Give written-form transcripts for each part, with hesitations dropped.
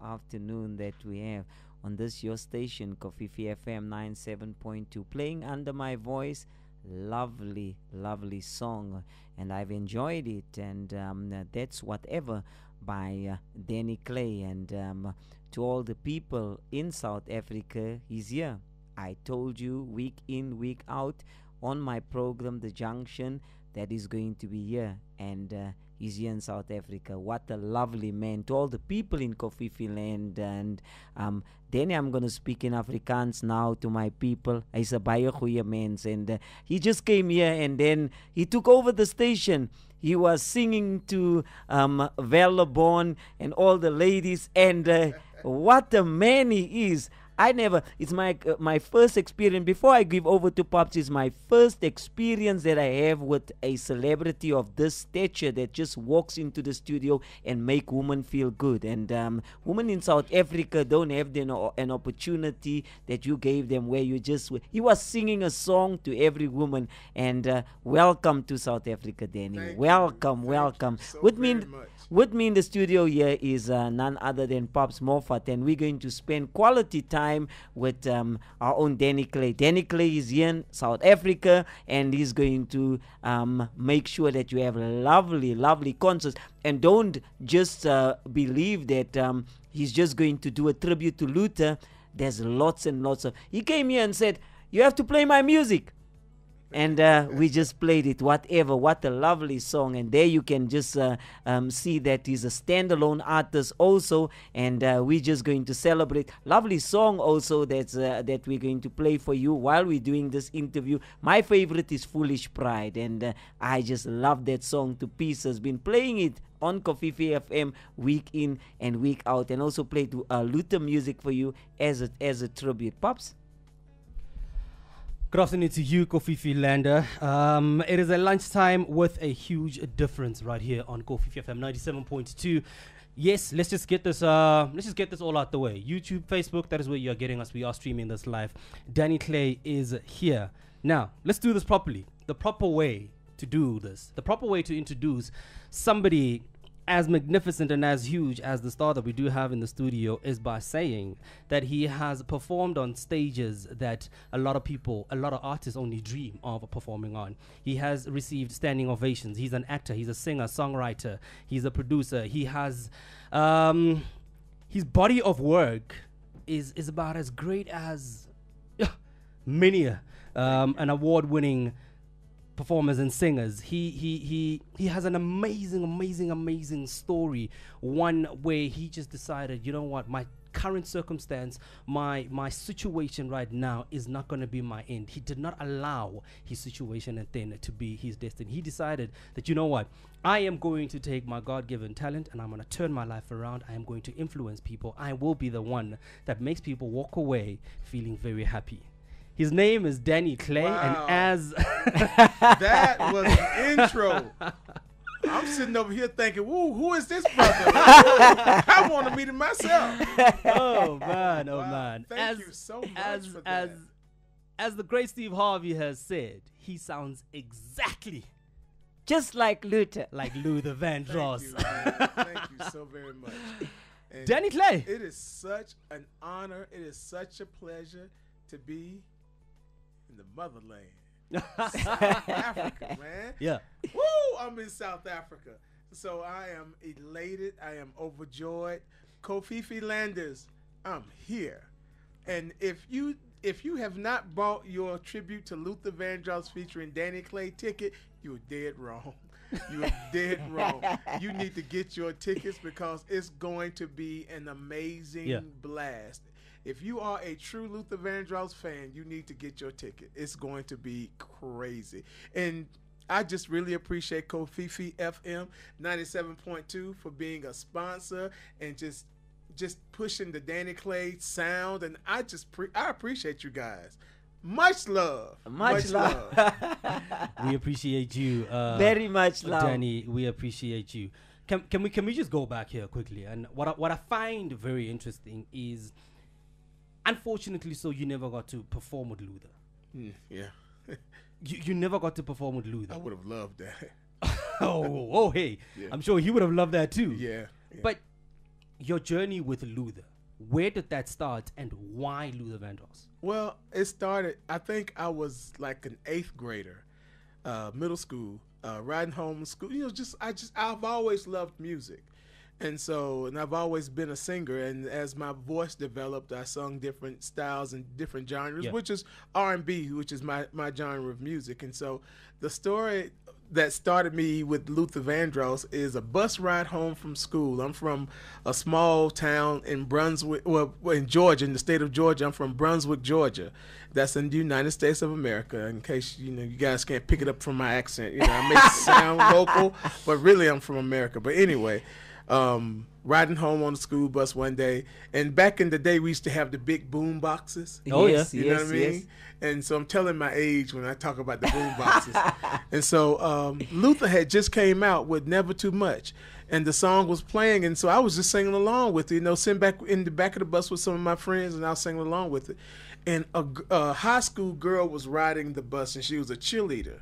afternoon that we have on this your station, KofifiFM 97.2, playing under my voice. Lovely, lovely song, and I've enjoyed it. And that's Whatever by Danny Clay. And to all the people in South Africa, he's here. I told you week in, week out on my program, The Junction, that is going to be here. And he's here in South Africa. What a lovely man. To all the people in Kofifi land. And Danny, I'm going to speak in Afrikaans now to my people. He's a baie goeie mens. And he just came here and then he took over the station. He was singing to Vellebon and all the ladies. And what a man he is. It's my first experience. Before I give over to Pops, it's my first experience that I have with a celebrity of this stature that just walks into the studio and make women feel good. And women in South Africa don't have an opportunity that you gave them, where he was singing a song to every woman. And welcome to South Africa, Danny. Welcome. With me in the studio here is none other than Pops Moffat, and we're going to spend quality time with our own Danny Clay. Danny Clay is here in South Africa, and he's going to make sure that you have lovely, lovely concerts. And don't just believe that he's just going to do a tribute to Luther. There's lots and lots of... He came here and said, you have to play my music. And we just played it, Whatever. What a lovely song. And there you can just see that he's a standalone artist also. And we're just going to celebrate. Lovely song also that we're going to play for you while we're doing this interview. My favorite is Foolish Pride. And I just love that song to pieces. Been playing it on Kofifi FM week in and week out. And also played Luther music for you as a tribute. Pops? Good afternoon to you, Kofifi Lander. It is a lunchtime with a huge difference right here on KofifiFM 97.2. Yes, let's just get this all out the way. YouTube, Facebook, that is where you are getting us. We are streaming this live. Danny Clay is here. Now, let's do this properly. The proper way to do this, the proper way to introduce somebody as magnificent and as huge as the star that we do have in the studio, is by saying that he has performed on stages that a lot of artists only dream of performing on. He has received standing ovations. He's an actor, he's a singer, songwriter, he's a producer. He has his body of work is about as great as many an award-winning performers and singers. He has an amazing story, one where he just decided, you know what, my current circumstance, my situation right now is not going to be my end. He did not allow his situation and then to be his destiny. He decided that, you know what, I am going to take my God-given talent and I'm going to turn my life around. I am going to influence people. I will be the one that makes people walk away feeling very happy. His name is Danny Clay. Wow. And as that was an intro. I'm sitting over here thinking, "Woo, who is this brother?" I want to meet him myself. oh man, Thank you so much for that. As the great Steve Harvey has said, he sounds exactly just like Luther. Like Luther Vandross. Thank you so very much. And Danny Clay. It is such an honor. It is such a pleasure to be in the motherland. South Africa, man. Yeah. Woo! I'm in South Africa. So I am elated. I am overjoyed. Kofifi Landers, I'm here. And if you have not bought your tribute to Luther Vandross featuring Danny Clay ticket, you're dead wrong. You are dead wrong. You need to get your tickets because it's going to be an amazing blast. If you are a true Luther Vandross fan, you need to get your ticket. It's going to be crazy. And I just really appreciate KofifiFM 97.2 for being a sponsor and just pushing the Danny Clay sound. And I appreciate you guys. Much love. Much love. We appreciate you. Very much love. Danny, we appreciate you. Can we just go back here quickly? And what I find very interesting is, unfortunately, so you never got to perform with Luther. Yeah. you never got to perform with Luther. I would have loved that. hey. Yeah. I'm sure he would have loved that too. Yeah. But your journey with Luther, where did that start and why Luther Vandross? Well, it started, I think I was like an 8th grader, middle school, riding home from school. You know, I've always loved music. And I've always been a singer. And as my voice developed, I sung different styles and different genres, which is R&B, which is my genre of music. And so the story that started me with Luther Vandross is a bus ride home from school. I'm from a small town in Brunswick, well, in Georgia, in the state of Georgia. I'm from Brunswick, Georgia. That's in the United States of America, in case, you guys can't pick it up from my accent. I make it sound local, but really I'm from America. But anyway, riding home on the school bus one day, and back in the day we used to have the big boom boxes. Oh, yes, You know what I mean? yes. And so I'm telling my age when I talk about the boom boxes. And so Luther had just came out with Never Too Much, and the song was playing, and so I was just singing along with it, sitting back in the back of the bus with some of my friends, and I was singing along with it. And a high school girl was riding the bus, and she was a cheerleader.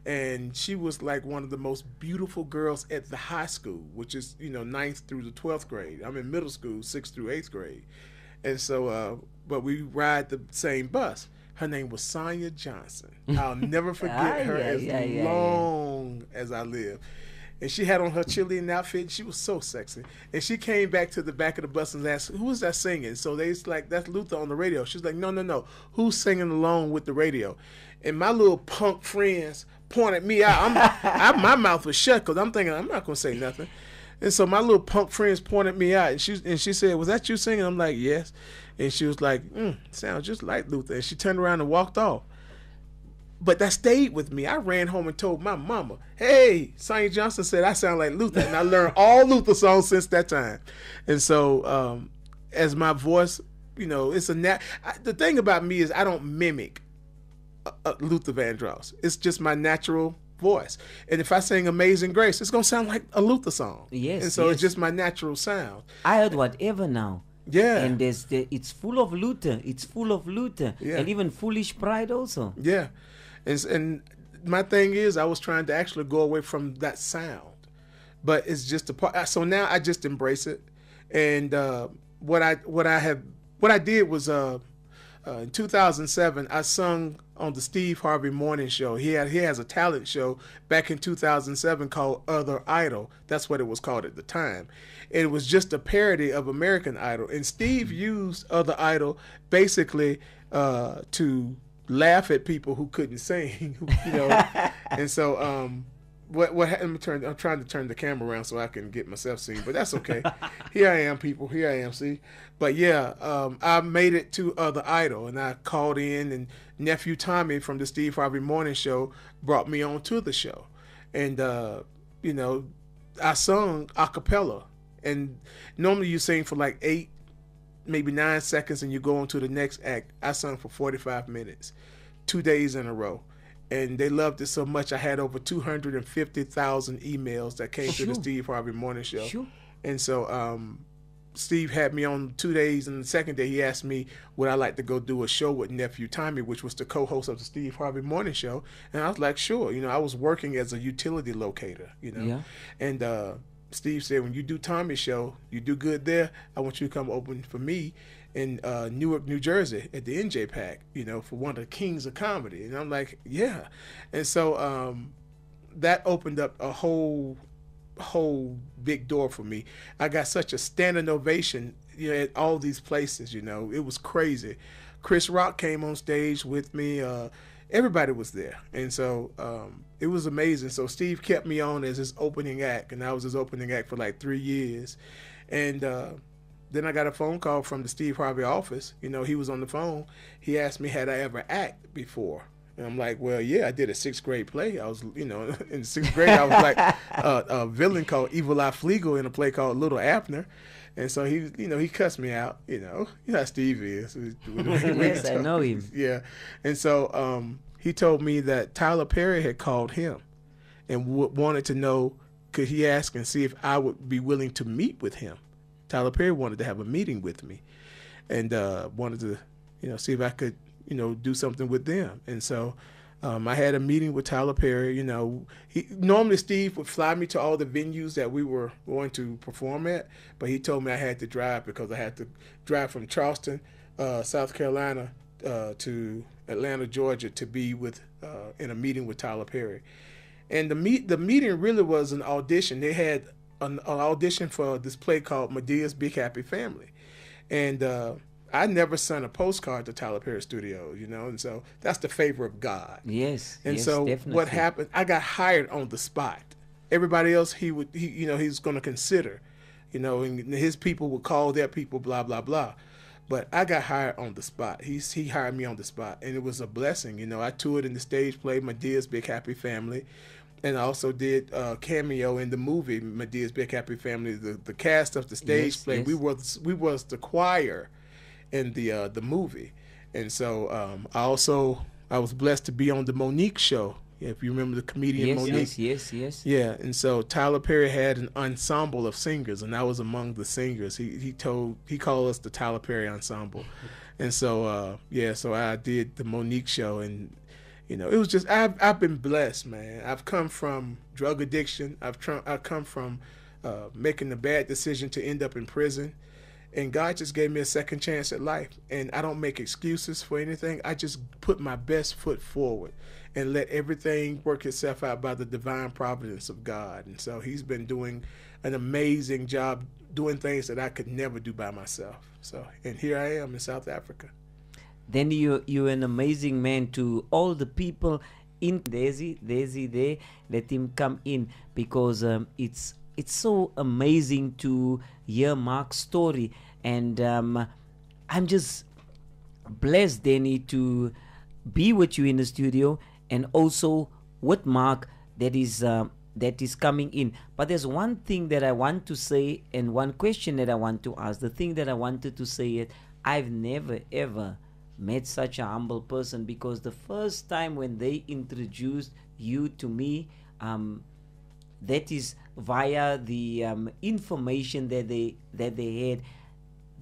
And she was like one of the most beautiful girls at the high school, which is, 9th through the 12th grade. I'm in middle school, 6th through 8th grade. And so, but we ride the same bus. Her name was Sonia Johnson. I'll never forget her as long as I live. And she had on her cheerleading outfit. And she was so sexy. And she came back to the back of the bus and asked, "Who is that singing?" So they's like, "That's Luther on the radio." She's like, No. Who's singing along with the radio?" And my little punk friends pointed me out. My mouth was shut because I'm thinking I'm not gonna say nothing. And so my little punk friends pointed me out, and she said, "Was that you singing?" I'm like, "Yes." And she was like, "Sounds just like Luther." And she turned around and walked off. But that stayed with me. I ran home and told my mama, "Hey, Sonia Johnson said I sound like Luther," and I learned all Luther songs since that time. And so, as my voice, it's the thing about me is I don't mimic Luther Vandross. It's just my natural voice. And if I sing Amazing Grace, it's going to sound like a Luther song. Yes. And so yes. it's just my natural sound. I heard Whatever now. Yeah. And it's full of Luther. It's full of Luther. Yeah. And even Foolish Pride also. Yeah. And my thing is I was trying to actually go away from that sound. But it's just a part. So now I just embrace it. And what I did was in 2007, I sung on the Steve Harvey Morning Show. He has a talent show back in 2007 called Other Idol. That's what it was called at the time. It was just a parody of American Idol. And Steve used Other Idol basically to laugh at people who couldn't sing, And so I'm trying to turn the camera around so I can get myself seen, but that's okay. Here I am, people. Here I am, see? But yeah, I made it to Other Idol, and I called in, and nephew Tommy from the Steve Harvey Morning Show brought me on to the show. And, I sung a cappella. And normally you sing for like 8, maybe 9 seconds, and you go on to the next act. I sung for 45 minutes, 2 days in a row. And they loved it so much, I had over 250,000 emails that came to the Steve Harvey Morning Show. Sure. And so Steve had me on 2 days, and the second day he asked me would I like to go do a show with nephew Tommy, which was the co-host of the Steve Harvey Morning Show. And I was like, sure. I was working as a utility locator, Yeah. And Steve said, when you do Tommy's show, you do good there, I want you to come open for me in Newark, New Jersey at the NJ Pack, for one of the kings of comedy. And I'm like, yeah. And so that opened up a whole big door for me. I got such a standing ovation, at all these places, It was crazy. Chris Rock came on stage with me. Everybody was there. And so it was amazing. So Steve kept me on as his opening act, and I was his opening act for like 3 years. And then I got a phone call from the Steve Harvey office. He was on the phone. He asked me, had I ever acted before? And I'm like, well, yeah, I did a 6th grade play. I was, in 6th grade, I was like a villain called Evil Eye Fleagle in a play called Little Abner. And so he cussed me out, you know how Steve is. Yes, I know him. Yeah. And so he told me that Tyler Perry had called him and wanted to know, could he ask and see if I would be willing to meet with him. Tyler Perry wanted to have a meeting with me and wanted to, see if I could, do something with them. And so I had a meeting with Tyler Perry. You know, normally Steve would fly me to all the venues that we were going to perform at, but he told me I had to drive because I had to drive from Charleston, South Carolina, to Atlanta, Georgia, to be with in a meeting with Tyler Perry. And the meeting really was an audition. They had an audition for this play called Medea's Big Happy Family, and I never sent a postcard to Tyler Perry Studios, you know, and so that's the favor of God. Yes. And yes, so definitely. what happened? I got hired on the spot. Everybody else, he's going to consider, you know, and his people would call their people, blah blah blah. But I got hired on the spot. He hired me on the spot, and it was a blessing. You know, I toured in the stage play Medea's Big Happy Family, and I also did a cameo in the movie Medea's Big Happy Family. The cast of the stage play, yes. we was the choir in the movie, and so I was blessed to be on the Monique show. If you remember the comedian Monique. Yes. Yeah, and so Tyler Perry had an ensemble of singers, and I was among the singers. He called us the Tyler Perry Ensemble, and so so I did the Monique show, and you know, it was just I've been blessed, man. I've come from drug addiction. I've come from making a bad decision to end up in prison. And God just gave me a second chance at life. And I don't make excuses for anything. I just put my best foot forward and let everything work itself out by the divine providence of God. And so he's been doing an amazing job doing things that I could never do by myself. So, and here I am in South Africa. Then you're an amazing man to all the people in Daisy there. Let him come in, because it's so amazing to hear Mark's story, and I'm just blessed, Danny, to be with you in the studio, and also with Mark that is coming in. But there's one thing that I want to say, and one question that I want to ask. The thing that I wanted to say is, I've never ever met such a humble person, because the first time when they introduced you to me, that is via the information that they had.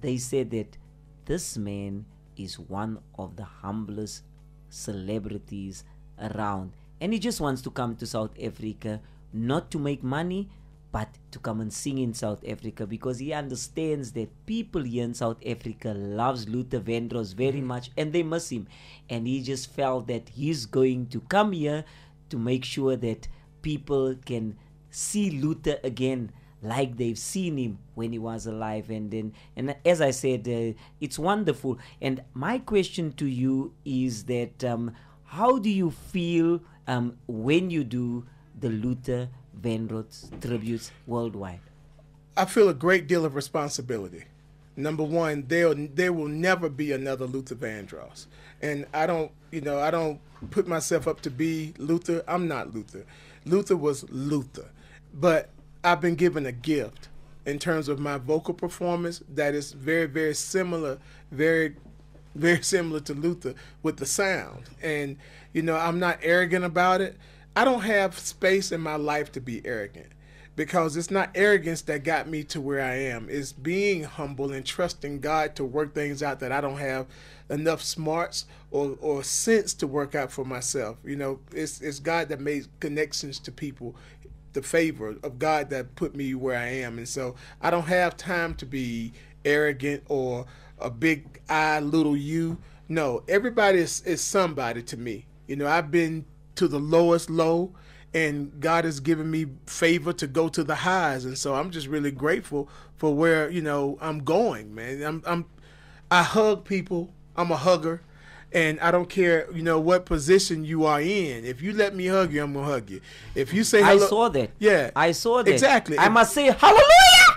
They said that this man is one of the humblest celebrities around, and he just wants to come to South Africa, not to make money, but to come and sing in South Africa, because he understands that people here in South Africa loves Luther Vandross very much, and they miss him. And he just felt that he's going to come here to make sure that people can see Luther again like they've seen him when he was alive. And as I said, it's wonderful. And my question to you is that how do you feel when you do the Luther Vandross tributes worldwide? I feel a great deal of responsibility. Number one, there will never be another Luther Vandross, and I don't put myself up to be Luther. I'm not Luther. Luther was Luther, but I've been given a gift in terms of my vocal performance that is very, very similar, very, very similar to Luther with the sound. And I'm not arrogant about it. I don't have space in my life to be arrogant, because it's not arrogance that got me to where I am. It's being humble and trusting God to work things out that I don't have enough smarts or sense to work out for myself. It's God that made connections to people, the favor of God that put me where I am. And so I don't have time to be arrogant or a big I, little you. No, everybody is somebody to me. I've been to the lowest low, and God has given me favor to go to the highs. And so I'm just really grateful for where, I'm going, man. I hug people. I'm a hugger. And I don't care, what position you are in. If you let me hug you, I'm going to hug you. If you say hello. I saw that. Yeah. I saw that. Exactly. I must say hallelujah.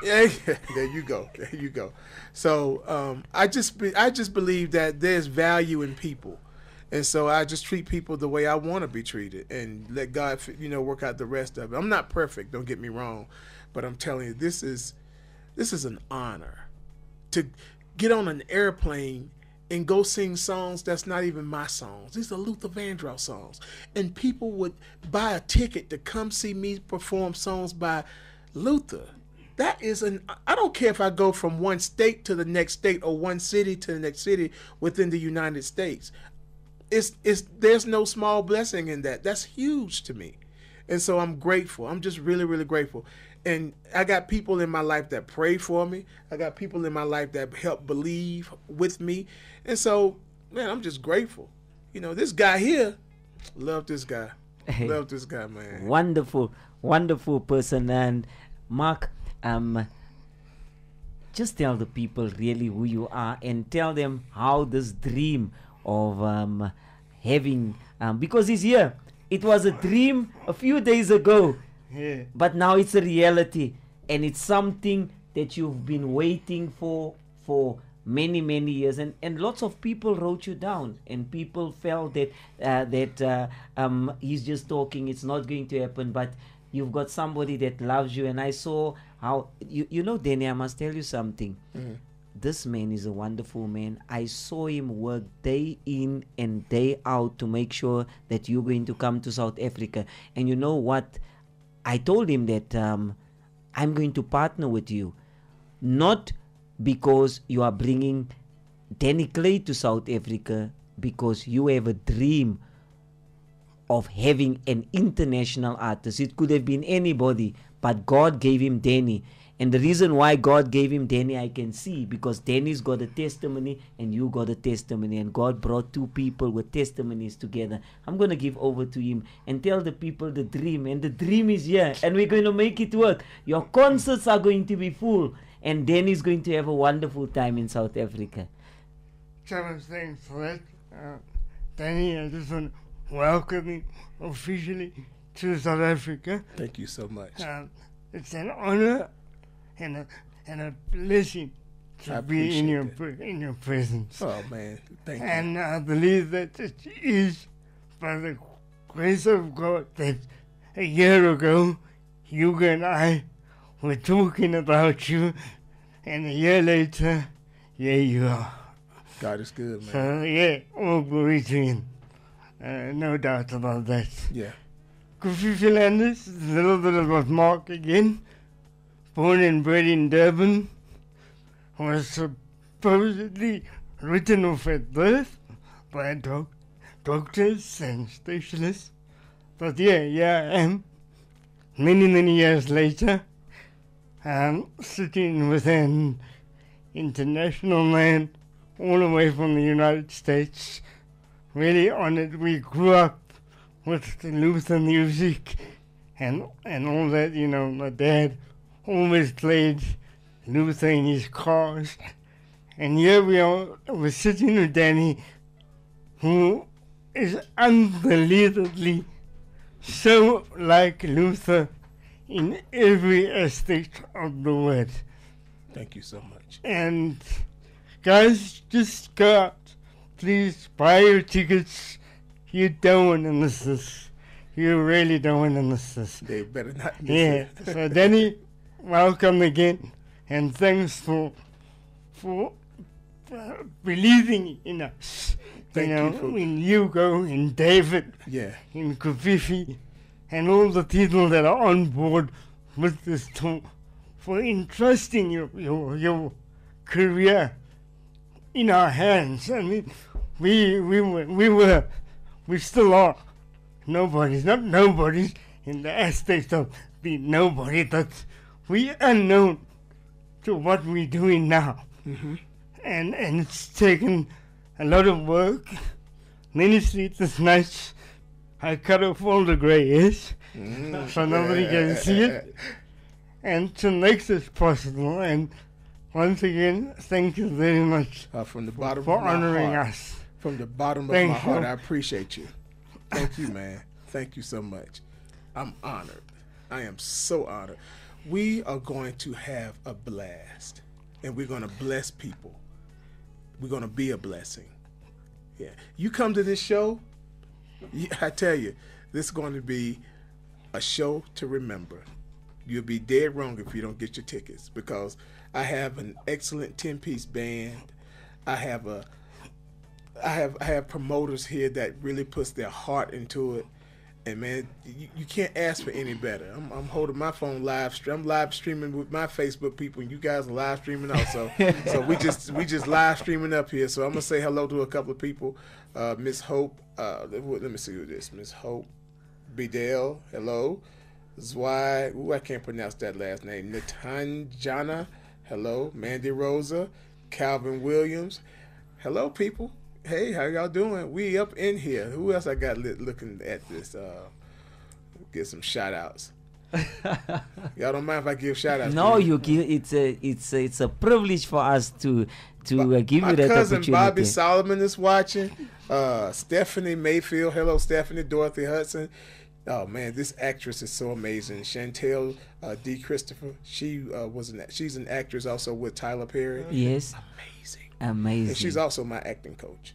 Yeah, there you go. There you go. So I just believe that there's value in people. And so I just treat people the way I want to be treated, and let God, work out the rest of it. I'm not perfect, don't get me wrong, but I'm telling you, this is an honor to get on an airplane and go sing songs that's not even my songs. These are Luther Vandross songs. And people would buy a ticket to come see me perform songs by Luther. That is I don't care if I go from one state to the next state or one city to the next city within the United States. it's there's no small blessing in that. That's huge to me. And so I'm grateful. I'm just really, really grateful. And I got people in my life that pray for me. I got people in my life that help believe with me. And so, man, I'm just grateful. You know, this guy here, love this guy. Love this guy, man. Wonderful, wonderful person. And Mark, just tell the people really who you are and tell them how this dream of having, because he's here. It was a dream a few days ago, but now it's a reality, and it's something that you've been waiting for many, many years, and lots of people wrote you down, and people felt that he's just talking, it's not going to happen, but you've got somebody that loves you. And I saw how you know, Danny, I must tell you something. This man is a wonderful man. I saw him work day in and day out to make sure that you're going to come to South Africa. And you know what? I told him that I'm going to partner with you, not because you are bringing Danny Clay to South Africa, because you have a dream of having an international artist. It could have been anybody, but God gave him Danny. And the reason why God gave him Danny, I can see, because Danny's got a testimony and you got a testimony, and God brought two people with testimonies together. I'm going to give over to him and tell the people the dream, and the dream is here, and we're going to make it work. Your concerts are going to be full, and Danny's going to have a wonderful time in South Africa. Trevor, thanks for that. Danny, I just want to welcome you officially to South Africa. Thank you so much. It's an honor and a blessing to be in your presence. Oh man, thank you. And I believe that it is by the grace of God that a year ago you and I were talking about you, and a year later, here you are. God is good, man. So yeah, all glory to Him. No doubt about that. Yeah. KofifiLanders, a little bit about Mark again. Born and bred in Durban, was supposedly written off at birth by doctors and specialists. But yeah, I am. Many years later, I'm sitting with an international man all the way from the United States. Really honored. We grew up with the Luther music and all that, you know. My dad always played Luther in his cars. And here we are, we're sitting with Danny, who is unbelievably so like Luther in every aspect of the word. Thank you so much. And guys, just go out. Please buy your tickets. You don't want to miss this. You really don't want to miss this. They better not miss it. So Danny, welcome again, and thanks for believing in us. Thank you in Hugo, in David, in Kofifi, and all the people that are on board with this tour, for entrusting your career in our hands. I mean, we still are nobodies, not nobodies in the aspect of being nobody, but we are known to what we're doing now. Mm-hmm. And it's taken a lot of work, many sleepless nights. I cut off all the grey hairs so nobody can see it, and to make this possible. And once again, thank you very much from the bottom for of my honoring heart. us. From the bottom of Thank my heart, you. I appreciate you. Thank you, man. Thank you so much. I'm honored. I am so honored. We are going to have a blast, and we're going to bless people. We're going to be a blessing. Yeah. You come to this show, I tell you, this is going to be a show to remember. You'll be dead wrong if you don't get your tickets, because I have an excellent 10-piece band. I have promoters here that really puts their heart into it. And man, you can't ask for any better. I'm holding my phone live. I'm live streaming with my Facebook people, and you guys are live streaming also. So we just live streaming up here. So I'm gonna say hello to a couple of people. Miss Hope. Let me see who this. Miss Hope Bidell. Hello. Zwei. I can't pronounce that last name. Natanjana. Hello. Mandy Rosa. Calvin Williams. Hello, people. Hey, how y'all doing? We up in here. Who else I got looking at this? Get some shout outs. Y'all don't mind if I give shout outs? No, you give it's a privilege for us to give you that opportunity. My cousin Bobby Solomon is watching. Stephanie Mayfield. Hello, Stephanie. Dorothy Hudson. Oh man, this actress is so amazing. Chantel D. Christopher. She's an actress also with Tyler Perry. Yes. Amazing. And she's also my acting coach.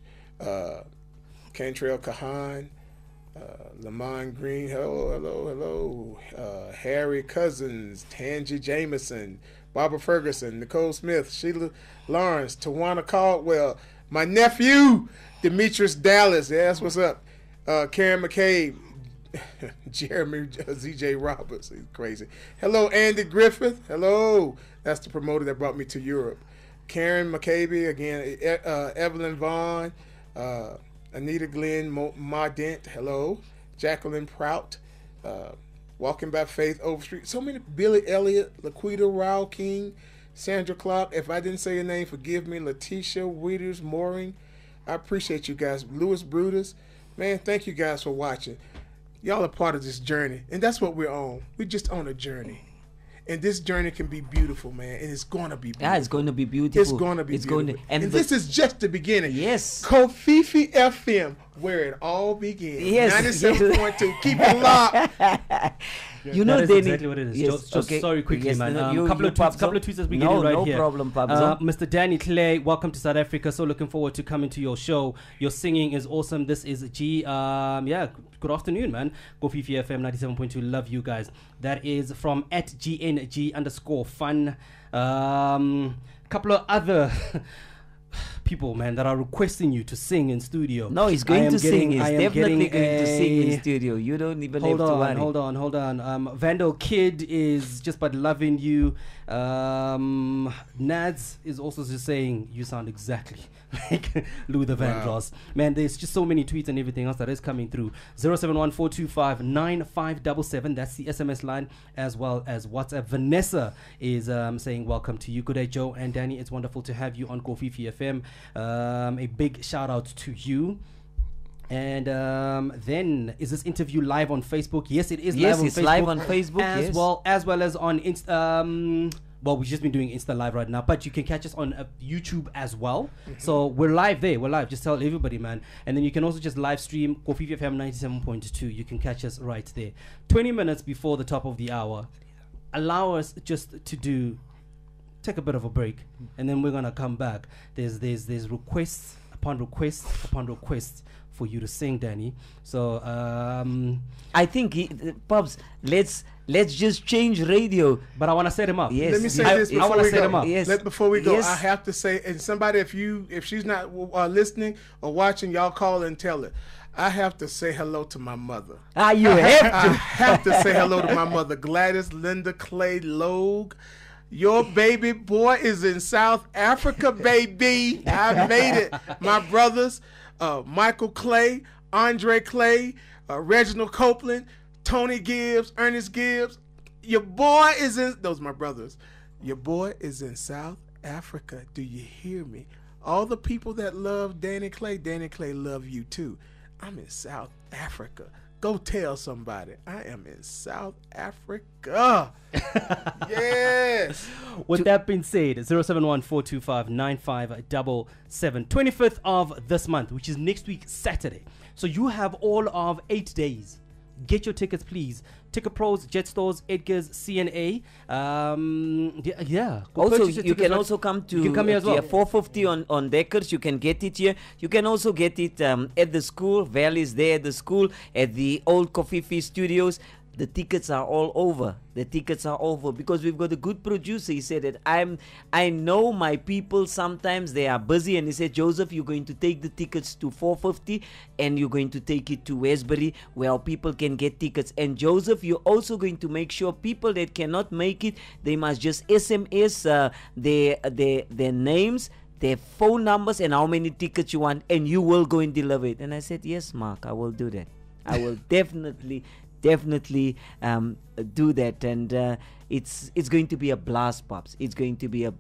Cantrell Kahan, Lamont Green, hello. Harry Cousins, Tangi Jameson, Barbara Ferguson, Nicole Smith, Sheila Lawrence, Tawana Caldwell, my nephew, Demetrius Dallas, yeah, that's what's up. Karen McCabe, Jeremy ZJ Roberts, he's crazy. Hello, Andy Griffith, hello. That's the promoter that brought me to Europe. Karen McCabe, again, Evelyn Vaughn, Anita Glenn Mardent, hello. Jacqueline Prout, Walking by Faith Overstreet. So many, Billy Elliott, Laquita Rao King, Sandra Clark. If I didn't say your name, forgive me. Letitia Weeders Mooring. I appreciate you guys. Louis Brutus. Man, thank you guys for watching. Y'all are part of this journey, and that's what we're on. We're just on a journey. And this journey can be beautiful, man. And it's going to be beautiful. Yeah, it's going to be beautiful. It's going to be beautiful. And this is just the beginning. Yes. KofifiFM, where it all begins. Yes. 97.2. Keep it locked. You know, that's exactly what it is. Yes, just sorry, quickly, yes, man. No, couple of tweets as we get it right here. No problem, Pabzo. Mr. Danny Clay, welcome to South Africa. So looking forward to coming to your show. Your singing is awesome. This is G. Good afternoon, man. KofifiFM 97.2. Love you guys. That is from @GNG_fun. Couple of other people, man, that are requesting you to sing in studio. No, he's going to sing. He's definitely going to sing in studio. You don't even have to worry. Hold on. Vandal Kid is just but loving you. Nads is also just saying you sound exactly like Lou the Vandross. Man, there's just so many tweets and everything else that is coming through. 0714259577. That's the SMS line, as well as WhatsApp. Vanessa is saying welcome to you. Good day, Joe and Danny. It's wonderful to have you on KofifiFM. A big shout out to you. And then is this interview live on Facebook? Yes, it is. Yes, live on it's Facebook, live on Facebook as well as on well, we've just been doing Insta Live right now, but you can catch us on YouTube as well. So we're live there. We're live. Just tell everybody, man. And then you can also just live stream KofifiFM 97.2. You can catch us right there. 20 minutes before the top of the hour. Allow us just to take a bit of a break, and then we're gonna come back. There's requests upon requests for you to sing, Danny. So I think Pops, let's just change radio. But I want to set him up. Yes. Let me say this before I want to we set go. him up. Yes. Before we go, Yes. I have to say, and somebody, if she's not listening or watching, y'all call and tell her. I have to say hello to my mother. You have I to. have to say hello to my mother, Gladys Linda Clay Logue. Your baby boy is in South Africa, baby. I made it. My brothers, Michael Clay, Andre Clay, Reginald Copeland, Tony Gibbs, Ernest Gibbs. Your boy is in, those are my brothers. Your boy is in South Africa. Do you hear me? All the people that love Danny Clay love you too. I'm in South Africa. Go tell somebody. I am in South Africa. Yes. With that being said, 0714259577. 25th of this month, which is next week, Saturday. So you have all of 8 days. Get your tickets, please. Ticket Pros, Jet Stores, Edgar's, CNA. Also, you can also come to. You can come here as well. 450 on Deckers. You can get it here. You can also get it at the school. Val is there at the school at the old Kofifi Studios. the tickets are all over. The tickets are over because we've got a good producer. He said that I know my people sometimes they are busy, and he said, Joseph, you're going to take the tickets to 450 and you're going to take it to Westbury where our people can get tickets. And Joseph, you're also going to make sure people that cannot make it, they must just SMS their names, their phone numbers, and how many tickets you want, and you will go and deliver it. And I said, yes, Mark, I will do that. I will definitely do that. And it's going to be a blast, Pops. It's going to be a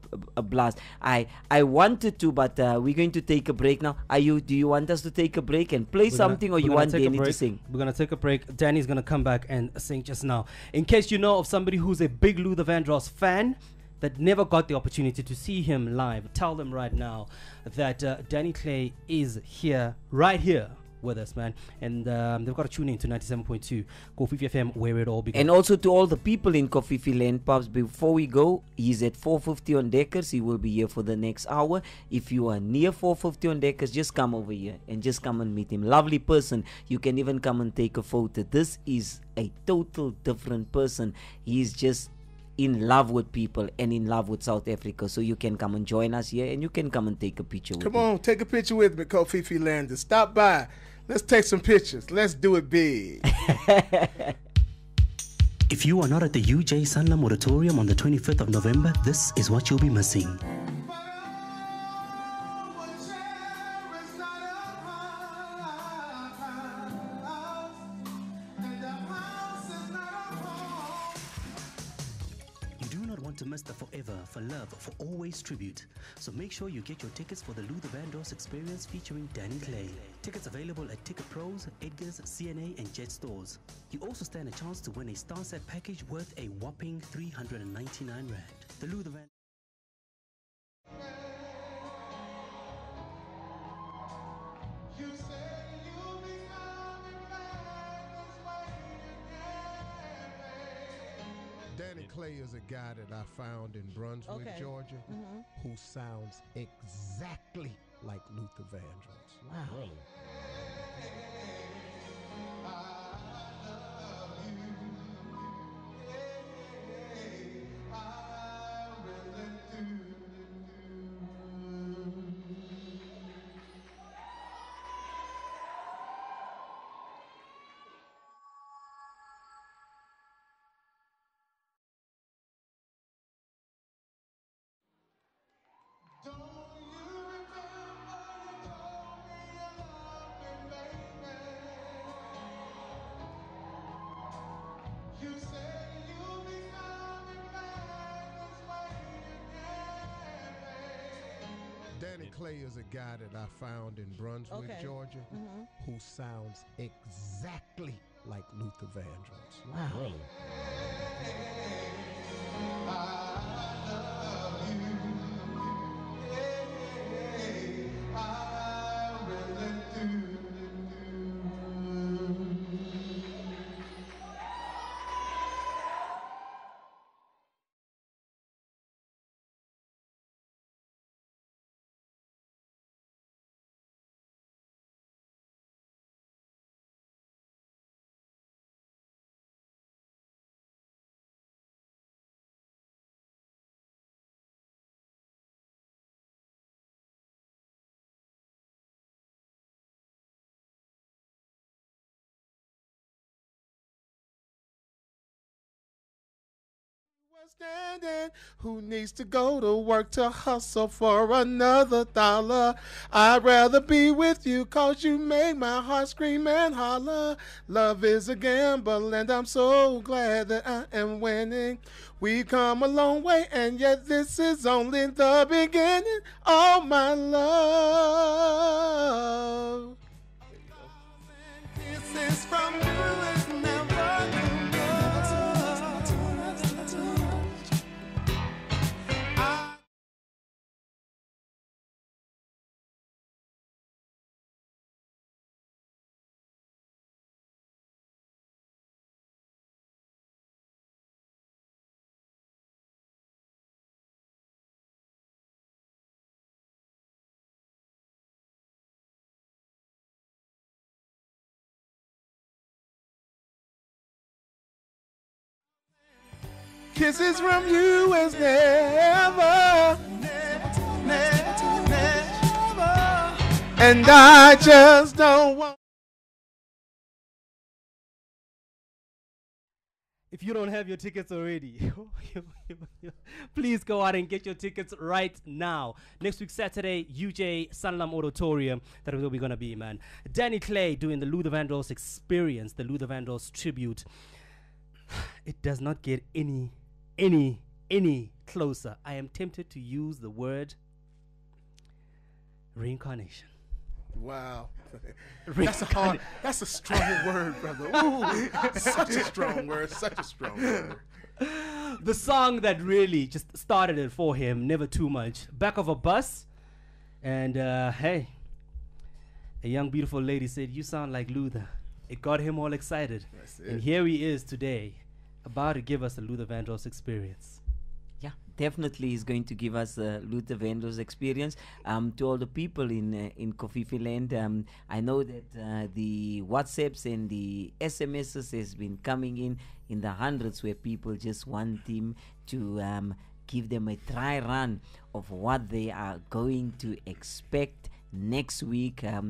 blast. I wanted to, but we're going to take a break now. Do you want us to take a break and play something, or you want Danny to sing? We're gonna take a break. Danny's gonna come back and sing just now. In case you know of somebody who's a big Luther Vandross fan that never got the opportunity to see him live, tell them right now that Danny Clay is here, right here with us, man. And they've got to tune in to 97.2 KofifiFM, where it all began. And also to all the people in Kofifi Land, Pops, before we go, he's at 450 on Deckers. He will be here for the next hour. If you are near 450 on Deckers, just come over here and just come and meet him. Lovely person. You can even come and take a photo. This is a total different person. He's just in love with people and in love with South Africa. So you can come and join us here, and you can come and take a picture with me. Come on, take a picture with me, Kofifi Landers. Stop by. Let's take some pictures. Let's do it big. If you are not at the UJ Sanlam Auditorium on the 25th of November, this is what you'll be missing. To miss the Forever, for Love, for Always tribute. So make sure you get your tickets for the Luther Vandross experience featuring Danny Clay. Tickets available at Ticket Pros, Edgar's, CNA and Jet stores. You also stand a chance to win a Starset package worth a whopping 399 Rand. The Luther Vandross. Danny Clay is a guy that I found in Brunswick, Georgia, who sounds exactly like Luther Vandross. Wow. Really? Danny Clay is a guy that I found in Brunswick, Georgia, who sounds exactly like Luther Vandross. Wow. Really? Standing, who needs to go to work to hustle for another dollar? I'd rather be with you, cause you make my heart scream and holler. Love is a gamble and I'm so glad that I am winning. We've come a long way and yet this is only the beginning. Oh my love, this is from you. Kisses from you is never, never. And I just don't want. If you don't have your tickets already, please go out and get your tickets right now. Next week, Saturday, UJ Sanlam Auditorium. That is where we're going to be, man. Danny Clay doing the Luther Vandross Experience, the Luther Vandross tribute. It does not get any closer. I am tempted to use the word reincarnation. Wow. That's a strong word, brother. Ooh, such a strong word, such a strong word. The song that really just started it for him, Never Too Much. Back of a bus, and hey, a young beautiful lady said, "You sound like Luther." It got him all excited. That's it. And here he is today, about to give us a Luther Vandross Experience. Yeah, definitely is going to give us a Luther Vandross Experience. To all the people in Kofifi land, I know that the WhatsApps and the SMSs has been coming in the hundreds, where people just want him to give them a try run of what they are going to expect next week at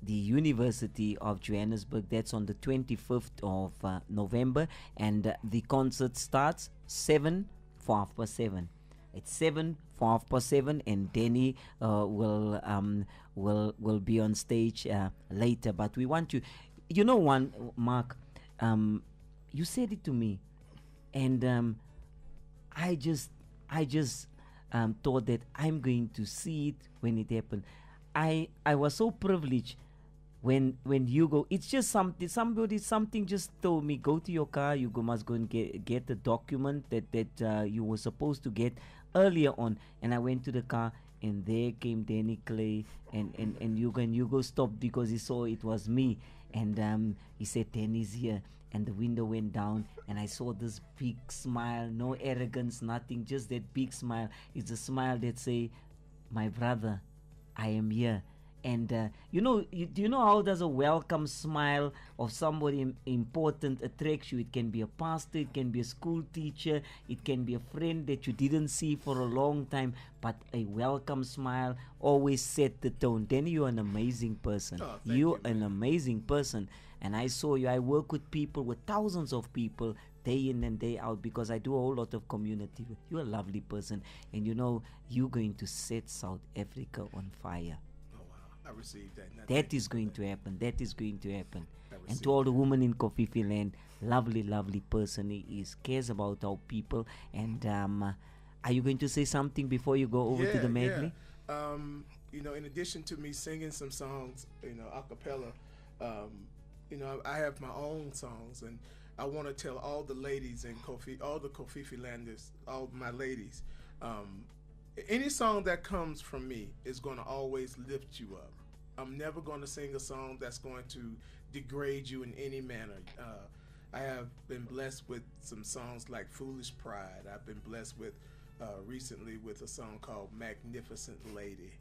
the University of Johannesburg. That's on the 25th of November, and the concert starts 7 for 7:30. It's 7 for 7:30, and Danny will be on stage later. But we want you know, Mark, you said it to me, and I just thought that I'm going to see it when it happened. I was so privileged when you go. It's just something just told me, go to your car, you must go and get the document that you were supposed to get earlier on. And I went to the car, and there came Danny Clay, and Hugo stopped because he saw it was me, and he said, Danny's here. And the window went down, and I saw this big smile, no arrogance, nothing, just that big smile. It's a smile that say, my brother, I am here. And do you know how does a welcome smile of somebody important attracts you? It can be a pastor, it can be a school teacher, it can be a friend that you didn't see for a long time, but a welcome smile always set the tone. Then you're an amazing person. Oh, you're an amazing person. And I saw you. I work with people, with thousands of people, day in and day out, because I do a whole lot of community. You're a lovely person, and you're going to set South Africa on fire. I received that. That is going to happen. That is going to happen. And received to all the women in Kofifi land, lovely person. He cares about our people. And are you going to say something before you go over to the medley? Yeah. In addition to me singing some songs, a cappella, I have my own songs, and I want to tell all the ladies in all the Kofifi landers, all my ladies, any song that comes from me is going to always lift you up. I'm never going to sing a song that's going to degrade you in any manner. I have been blessed with some songs like Foolish Pride. I've been blessed with recently with a song called Magnificent Lady.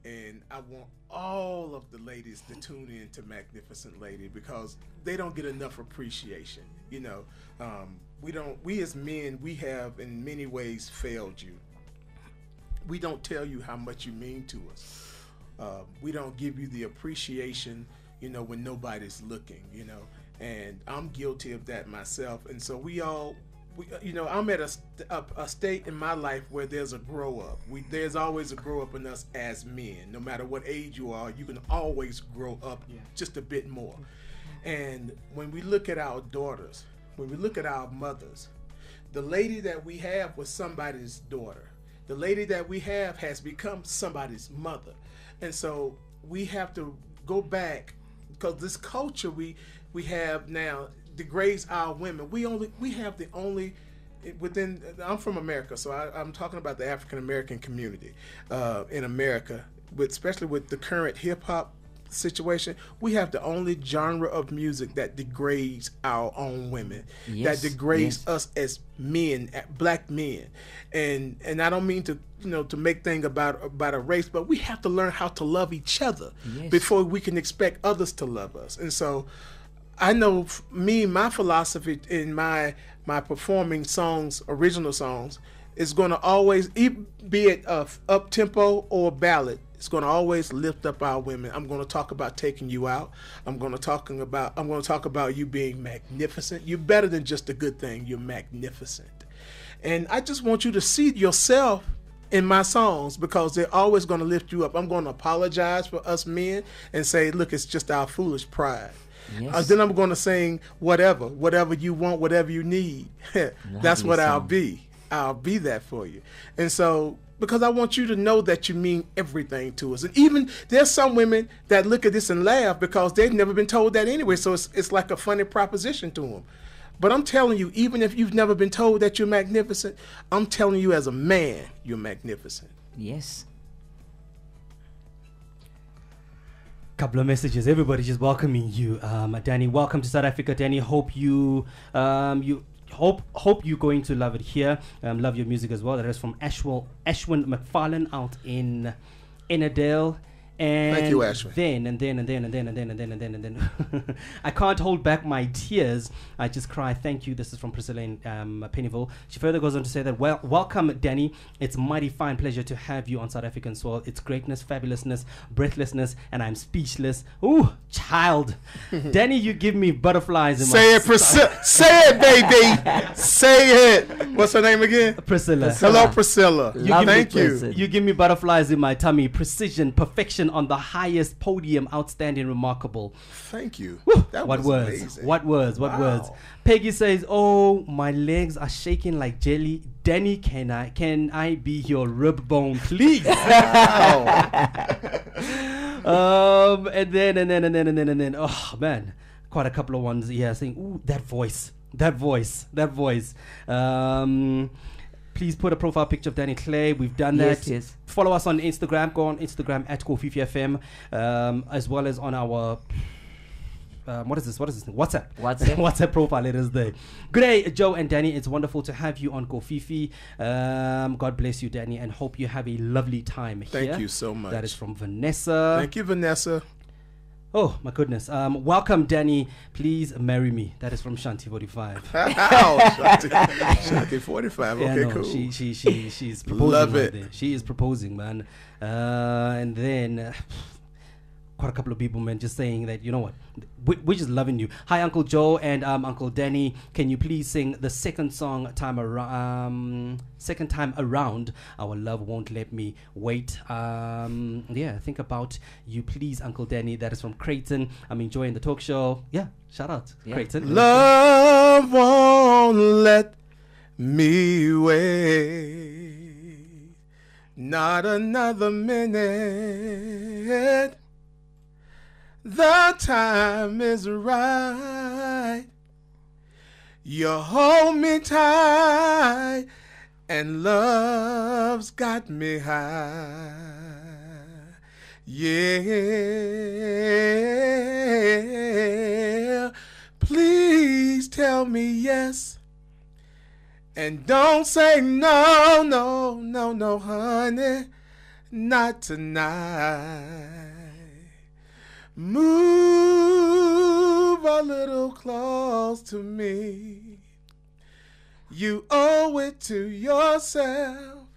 And I want all of the ladies to tune in to Magnificent Lady, because they don't get enough appreciation. We as men, we have in many ways failed you. We don't tell you how much you mean to us. We don't give you the appreciation, when nobody's looking, and I'm guilty of that myself. And so I'm at a state in my life where there's a grow up. There's always a grow up in us as men. No matter what age you are, you can always grow up just a bit more. And when we look at our daughters, when we look at our mothers, the lady that we have was somebody's daughter. The lady that we have has become somebody's mother. And so we have to go back, because this culture we have now degrades our women. We have the only within. I'm from America, so I'm talking about the African American community in America, especially with the current hip hop situation. We have the only genre of music that degrades our own women, that degrades us as men, black men, and I don't mean to to make things about a race, but we have to learn how to love each other before we can expect others to love us. And so I know my philosophy in my performing songs, original songs, is going to always, be it up tempo or ballad, it's going to always lift up our women. I'm going to talk about taking you out. I'm going to talk about you being magnificent. You're better than just a good thing. You're magnificent. And I just want you to see yourself in my songs because they're always going to lift you up. I'm going to apologize for us men and say, look, it's just our foolish pride. Yes. Then I'm going to sing whatever you want, whatever you need. That's what I'll be. I'll be that for you. And so, because I want you to know that you mean everything to us. And even there's some women that look at this and laugh because they've never been told that anyway. So it's like a funny proposition to them. But I'm telling you, even if you've never been told that you're magnificent, I'm telling you as a man, you're magnificent. Yes. Couple of messages. Everybody just welcoming you. Danny, welcome to South Africa. Danny, hope you hope you're going to love it here. Love your music as well. That is from Ashwin McFarlane out in Enadale. And thank you, Ashwin. Then I can't hold back my tears. I just cry. Thank you. This is from Priscilla in Pennyville. She further goes on to say that, welcome, Danny. It's a mighty fine pleasure to have you on South African soil. It's greatness, fabulousness, breathlessness, and I'm speechless. Ooh, child. Danny, you give me butterflies in say my it, Priscilla. Say it, baby. Say it. What's her name again? Priscilla. Hello, Priscilla. Thank you. You give me butterflies in my tummy. Precision, perfection on the highest podium, outstanding, remarkable. Thank you. What words? Amazing. What words? What words? Peggy says, "Oh, my legs are shaking like jelly. Danny, can I be your rib bone, please?" And then. Oh man, quite a couple of ones. Yeah, saying, "Ooh, that voice." Please put a profile picture of Danny Clay. We've done that. Yes. Follow us on Instagram. Go on Instagram at KofifiFM, as well as on our what is this? WhatsApp profile. It is there. Good day, Joe and Danny. It's wonderful to have you on Kofifi. God bless you, Danny, and hope you have a lovely time here. Thank you so much. That is from Vanessa. Thank you, Vanessa. Oh my goodness. Welcome, Danny. Please marry me. That is from Shanti45. Shanti45. Yeah, okay, no, cool. She's proposing. Love right it. there. She is proposing, man. And then quite a couple of people, man, just saying that, you know what, we're just loving you. Hi, Uncle Joe and Uncle Danny. Can you please sing the second time around? Our love won't let me wait. Yeah, think about you, please, Uncle Danny. That is from Creighton. I'm enjoying the talk show. Yeah, shout out, Creighton. Love won't let me wait, not another minute. The time is right. You hold me tight, and love's got me high. Yeah, please tell me yes, and don't say no, no, no, no, honey, not tonight. Move a little close to me. You owe it to yourself,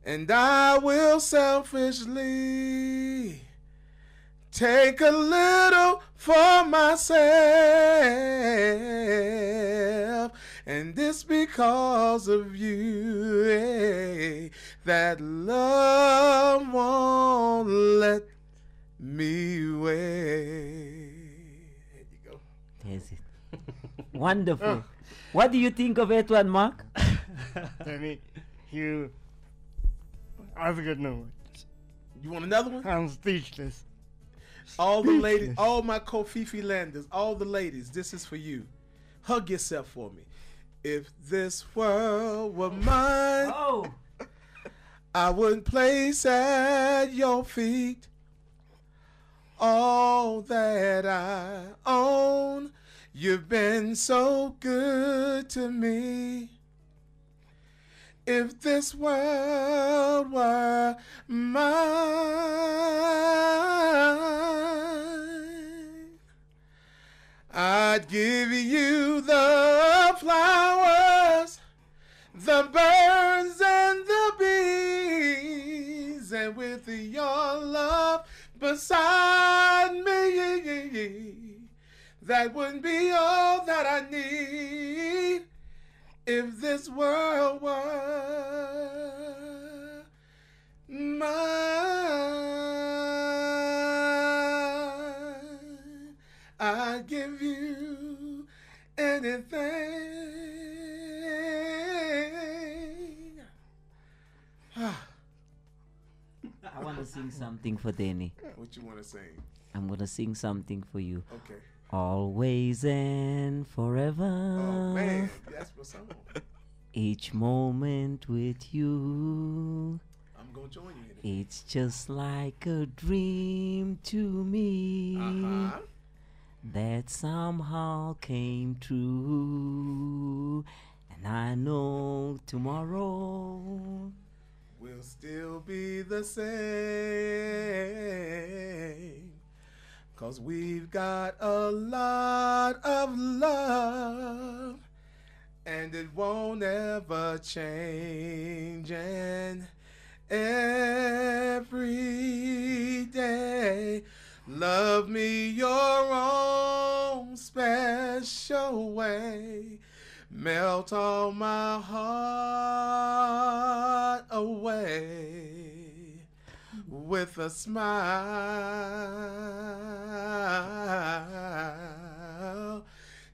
and I will selfishly take a little for myself. And this because of you, that love won't let me wait. There you go. There's it. Wonderful. What do you think of it, one, Mark? Danny, I've got no words. You want another one? I'm speechless. All the ladies, all my Kofifi landers, all the ladies, this is for you. Hug yourself for me. If this world were mine, I would place at your feet all that I own. You've been so good to me. If this world were mine, and with your love beside me, that would be all that I need if this world were mine. I'd give you anything. I want to sing something for Danny. What you want to sing? I'm going to sing something for you. Okay. Always and forever. Oh, man. That's my song. Each moment with you. I'm going to join you in it. It's just like a dream to me. Uh-huh. That somehow came true. And I know tomorrow We'll still be the same, 'cause we've got a lot of love, and it won't ever change. And every day, love me your own special way. Melt all my heart away with a smile.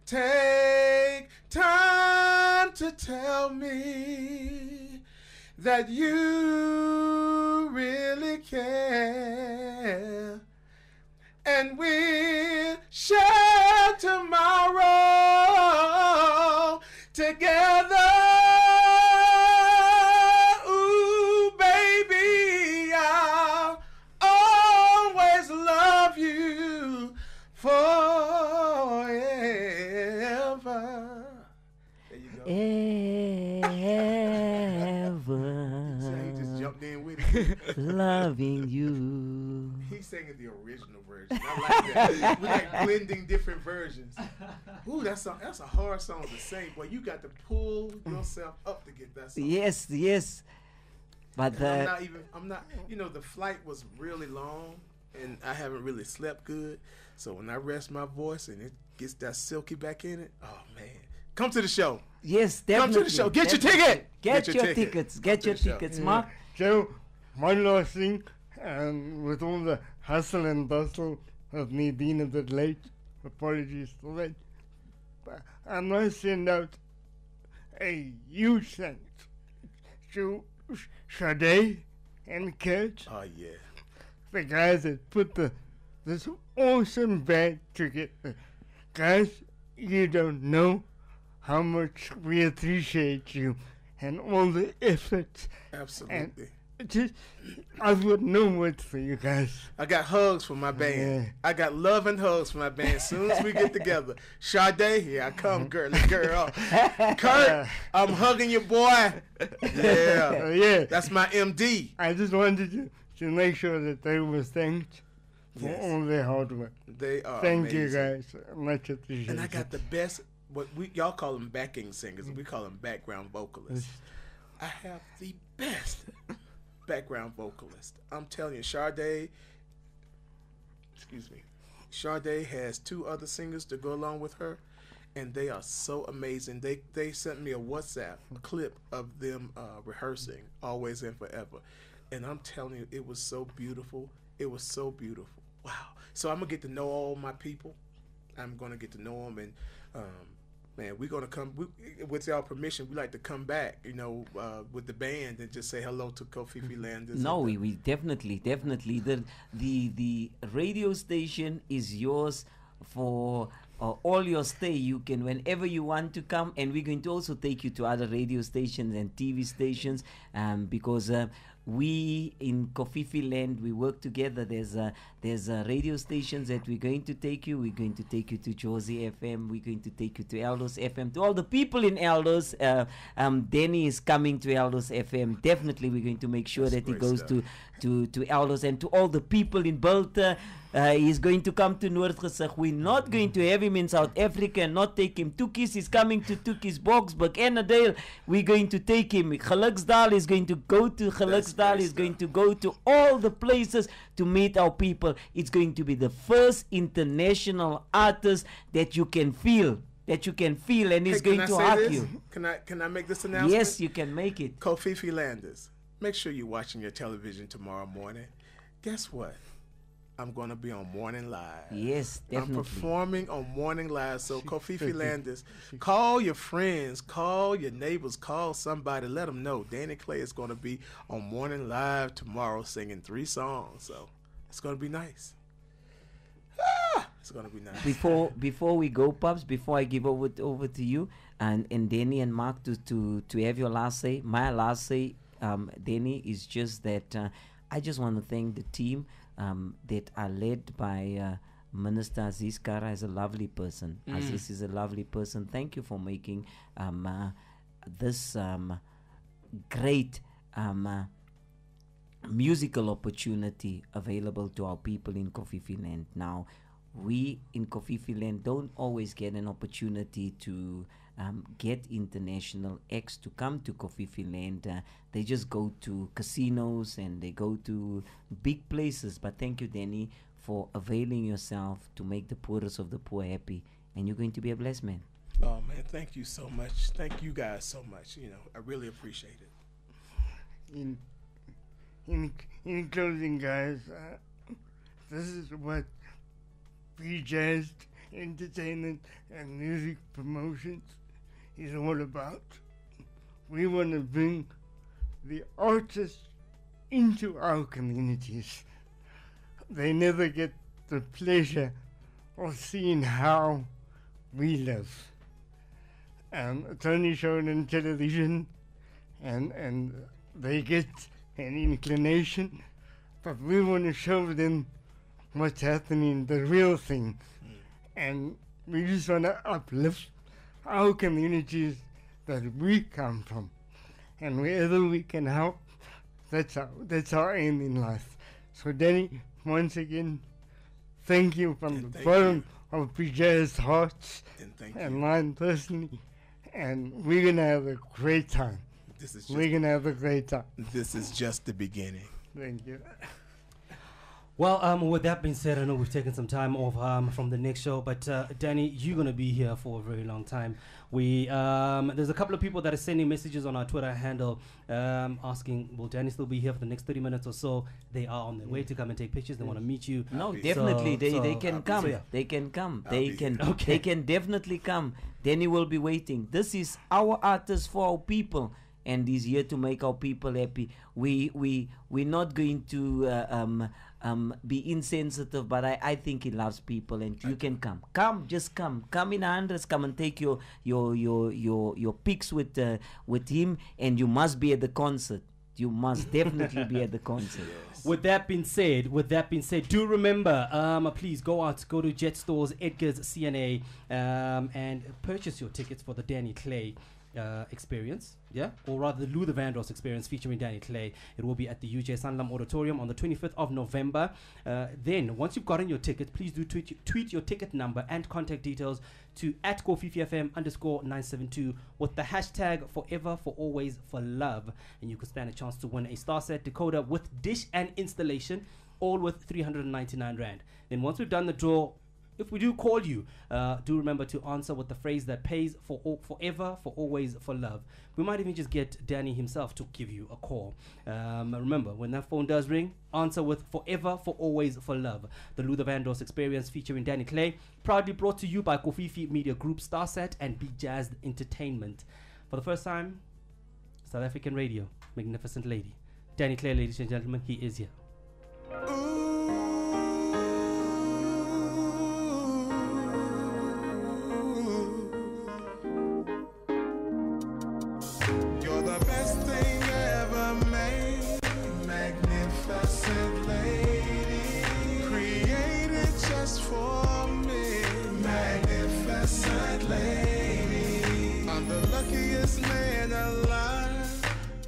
Take time to tell me that you really care, and we'll share tomorrow together. Ooh, baby, I'll always love you forever. There you go. ever So he just jumped in with it. loving you. He's singing the original version. I like that. We like blending different versions. Ooh, that's a hard song to sing. Boy, you got to pull yourself up to get that song. Yes, yes. But And I'm not, the flight was really long and I haven't really slept good. So when I rest my voice and it gets that silky back in it, oh man. Come to the show. yes, Come definitely. to the show. Get your ticket. Get your tickets. Get to your the show. tickets, Mark. So, one last thing, with all the hustle and bustle of me being a bit late, apologies for that, but I must send out a huge thanks to Sade and Kurt, Oh yeah. the guys that put this awesome band together. Guys, you don't know how much we appreciate you and all the efforts. Absolutely. Just, I've got no words for you guys. I got hugs for my band. Yeah. I got love and hugs for my band as soon as we get together. Sade, here I come, girly girl. Kurt, I'm hugging you, boy. Yeah. Yeah, That's my MD. I just wanted to make sure that they were thanked for Yes. all their hard work. They are Thank you amazing. guys, much appreciated. And I got the best, y'all call them backing singers. We call them background vocalists. I have the best background vocalist. I'm telling you, Sade has two other singers to go along with her, and they are so amazing. They sent me a WhatsApp clip of them rehearsing Always and Forever, and I'm telling you, it was so beautiful. It was so beautiful. Wow. So I'm gonna get to know all my people. I'm gonna get to know them, and man, we're gonna come with y'all permission. We like to come back, with the band and just say hello to Kofifi Landers. No, we definitely. The radio station is yours for all your stay. You can, whenever you want to come, and we're going to also take you to other radio stations and TV stations, because we in Kofifi Land, we work together. There's radio stations that we're going to take you. We're going to take you to Josie FM. We're going to take you to Eldos FM. To all the people in Eldos, Danny is coming to Eldos FM. Definitely, we're going to make sure That's that he great goes stuff. to Eldos, and to all the people in Bulta, He's going to come to Noordgesig. We're not going to have him in South Africa and not take him. Tukis is coming to Tukis Boksburg. Ennedale, we're going to take him. Geluksdal is going to go to Geluksdal. He's going to go to all the places to meet our people. It's going to be the first international artist that you can feel. And he's going to hug you. Can I make this announcement? Yes, you can make it. Kofifi Landers, make sure you're watching your television tomorrow morning. Guess what? I'm going to be on Morning Live. Yes, definitely. I'm performing on Morning Live. So Kofifi Landers, call your friends, call your neighbors, call somebody, let them know Danny Clay is going to be on Morning Live tomorrow singing 3 songs. So it's going to be nice. It's gonna be nice. Before we go, Pops, before I give over to you and Danny and Mark to have your last say. My last say, Danny, is just that I just want to thank the team that are led by Minister Aziz Kara. Is a lovely person. Aziz is a lovely person. Thank you for making this great musical opportunity available to our people in Kofifi Land. Now, we in Kofifi Land don't always get an opportunity to get international acts to come to Kofifi Land. They just go to casinos and they go to big places. But thank you, Danny, for availing yourself to make the poorest of the poor happy. And you're going to be a blessed man. Oh, man, thank you so much. Thank you guys so much. You know, I really appreciate it. In closing, guys, this is what free jazz entertainment and music promotions is all about. We want to bring the artists into our communities. They never get the pleasure of seeing how we live. It's only shown on television, and they get an inclination, but we want to show them what's happening, the real thing. And we just want to uplift our communities that we come from. And wherever we can help, that's our aim in life. So Danny, once again, thank you from the bottom of Pija's hearts and mine personally. And we're going to have a great time. We're going to have a great time. This is just the beginning. Thank you. Well, with that being said, I know we've taken some time off from the next show, but Danny, you're going to be here for a very long time. There's a couple of people that are sending messages on our Twitter handle asking, will Danny still be here for the next 30 minutes or so? They are on their way to come and take pictures. They want to meet you. No, definitely. They can come. So, yeah. They can come. They can definitely come. Danny will be waiting. This is our artist for our people. And he's here to make our people happy. We're not going to be insensitive, but I think he loves people, and you can come. Just come in hundreds. Come and take your pics with him, and you must be at the concert. You must definitely be at the concert. Yes. With that being said, do remember, please go to Jet Stores, Edgar's, CNA, and purchase your tickets for the Danny Clay experience, or rather the Luther Vandross experience featuring Danny Clay. It will be at the UJ Sanlam Auditorium on the 25th of November. Then, once you've gotten your ticket, please do tweet your ticket number and contact details to @KofifiFM_972 with the hashtag Forever for Always for Love, and you could stand a chance to win a StarSat decoder with dish and installation, all with 399 Rand. Then once we've done the draw, if we do call you, do remember to answer with the phrase that pays for forever, for always, for love. We might even just get Danny himself to give you a call. Remember, when that phone does ring, answer with forever, for always, for love. The Luther Vandross experience featuring Danny Clay, proudly brought to you by Kofifi Media Group, StarSat, and Big Jazz Entertainment. For the first time, South African radio, magnificent lady. Danny Clay, ladies and gentlemen, he is here.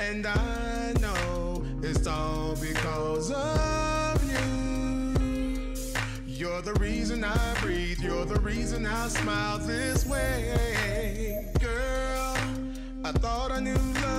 And I know it's all because of you. You're the reason I breathe. You're the reason I smile this way. Girl, I thought I knew love